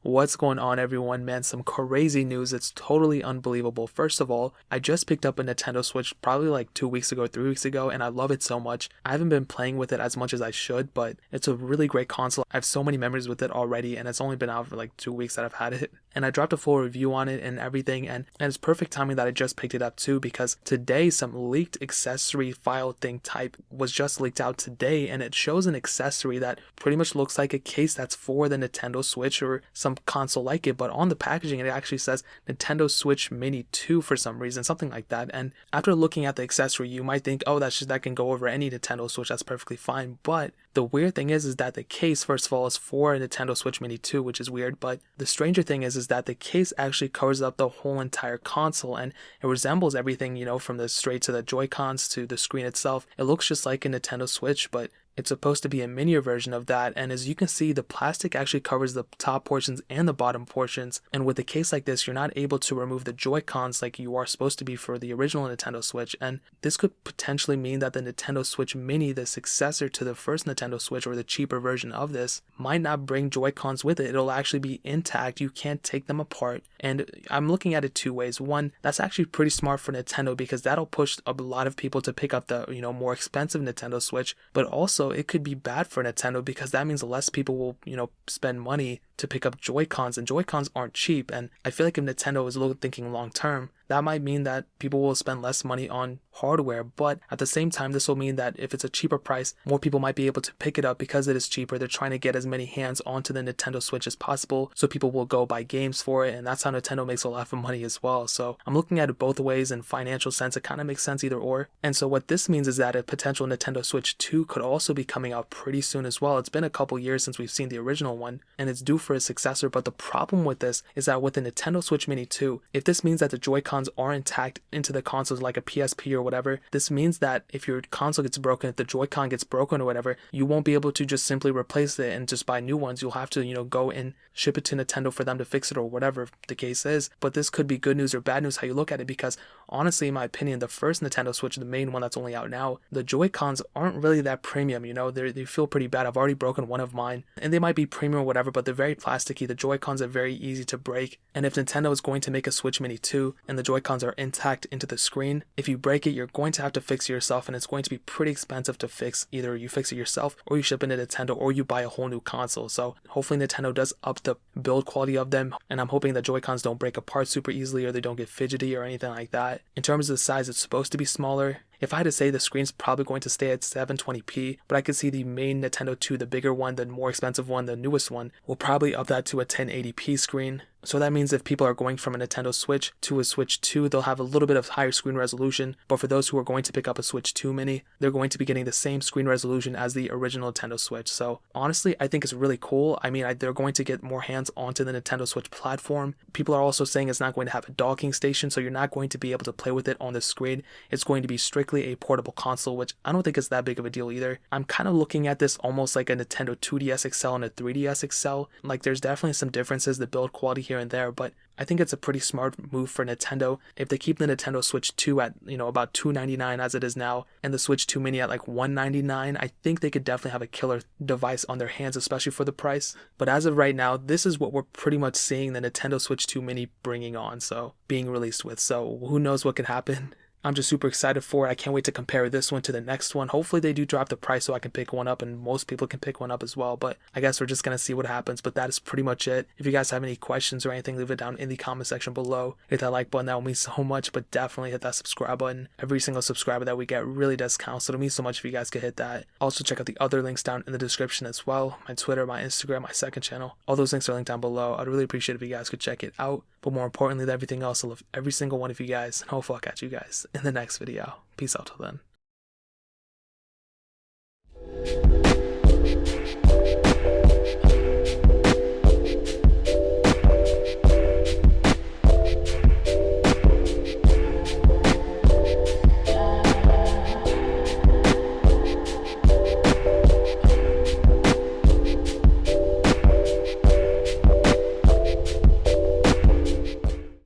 What's going on, everyone? Man, some crazy news. It's totally unbelievable. First of all, I just picked up a Nintendo Switch probably like 2 weeks ago, 3 weeks ago, and I love it so much. I haven't been playing with it as much as I should, but it's a really great console. I have so many memories with it already, and it's only been out for like 2 weeks that I've had it. And I dropped a full review on it and everything, and it's perfect timing that I just picked it up too, because today some leaked accessory file thing type was just leaked out today, and it shows an accessory that pretty much looks like a case that's for the Nintendo Switch or some console like it, but on the packaging it actually says Nintendo Switch Mini 2 for some reason, something like that. And after looking at the accessory, you might think, oh, that can go over any Nintendo Switch, that's perfectly fine. But the weird thing is that the case, first of all, is for a Nintendo Switch Mini 2, which is weird, but the stranger thing is that the case actually covers up the whole entire console, and it resembles everything, from the straight to the Joy-Cons to the screen itself. It looks just like a Nintendo Switch, but it's supposed to be a minier version of that, and as you can see, the plastic actually covers the top portions and the bottom portions, and with a case like this, you're not able to remove the Joy-Cons like you are supposed to be for the original Nintendo Switch, and this could potentially mean that the Nintendo Switch Mini, the successor to the first Nintendo Switch or the cheaper version of this, might not bring Joy-Cons with it. It'll actually be intact, you can't take them apart, and I'm looking at it two ways. One, that's actually pretty smart for Nintendo because that'll push a lot of people to pick up the more expensive Nintendo Switch, but also it could be bad for Nintendo because that means less people will, spend money to pick up Joy-Cons, and Joy-Cons aren't cheap, and I feel like if Nintendo is thinking long term, that might mean that people will spend less money on hardware, but at the same time, this will mean that if it's a cheaper price, more people might be able to pick it up because it is cheaper. They're trying to get as many hands onto the Nintendo Switch as possible, so people will go buy games for it, and that's how Nintendo makes a lot of money as well. So I'm looking at it both ways. In financial sense, it kind of makes sense either or, and so what this means is that a potential Nintendo Switch 2 could also be coming out pretty soon as well. It's been a couple years since we've seen the original one, and it's due for a successor, but the problem with this is that with the Nintendo Switch Mini 2, if this means that the Joy-Cons are intact into the consoles like a PSP or whatever, this means that if your console gets broken, if the Joy-Con gets broken or whatever, you won't be able to just simply replace it and just buy new ones. You'll have to, go and ship it to Nintendo for them to fix it or whatever the case is. But this could be good news or bad news how you look at it, because honestly, in my opinion, the first Nintendo Switch, the main one that's only out now, the Joy-Cons aren't really that premium, they feel pretty bad. I've already broken one of mine, and they might be premium or whatever, but they're very plasticky. The Joy-Cons are very easy to break, and if Nintendo is going to make a Switch Mini 2 and the Joy-Cons are intact into the screen, if you break it, you're going to have to fix it yourself, and it's going to be pretty expensive to fix. Either you fix it yourself, or you ship it to Nintendo, or you buy a whole new console. So hopefully Nintendo does up the build quality of them, and I'm hoping that Joy-Cons don't break apart super easily or they don't get fidgety or anything like that. In terms of the size, it's supposed to be smaller. If I had to say, the screen's probably going to stay at 720p, but I could see the main Nintendo 2, the bigger one, the more expensive one, the newest one, will probably up that to a 1080p screen. So that means if people are going from a Nintendo Switch to a Switch 2, they'll have a little bit of higher screen resolution, but for those who are going to pick up a Switch 2 Mini, they're going to be getting the same screen resolution as the original Nintendo Switch. So honestly, I think it's really cool. I mean, they're going to get more hands onto the Nintendo Switch platform. People are also saying it's not going to have a docking station, so you're not going to be able to play with it on the screen. It's going to be strictly a portable console, which I don't think is that big of a deal either. I'm kind of looking at this almost like a Nintendo 2DS XL and a 3DS XL. Like, there's definitely some differences, the build quality here and there, but I think it's a pretty smart move for Nintendo. If they keep the Nintendo Switch 2 at, about $299 as it is now, and the Switch 2 Mini at like $199, I think they could definitely have a killer device on their hands, especially for the price. But as of right now, this is what we're pretty much seeing the Nintendo Switch 2 Mini being released with. So who knows what could happen. I'm just super excited for it. I can't wait to compare this one to the next one. Hopefully they do drop the price so I can pick one up, and most people can pick one up as well. But I guess we're just going to see what happens. But that is pretty much it. If you guys have any questions or anything, leave it down in the comment section below. Hit that like button. That will mean so much. But definitely hit that subscribe button. Every single subscriber that we get really does count. So it'll mean so much if you guys could hit that. Also check out the other links down in the description as well. My Twitter, my Instagram, my second channel. All those links are linked down below. I'd really appreciate it if you guys could check it out. But more importantly than everything else, I love every single one of you guys. And hopefully I'll catch you guys in the next video. Peace out till then.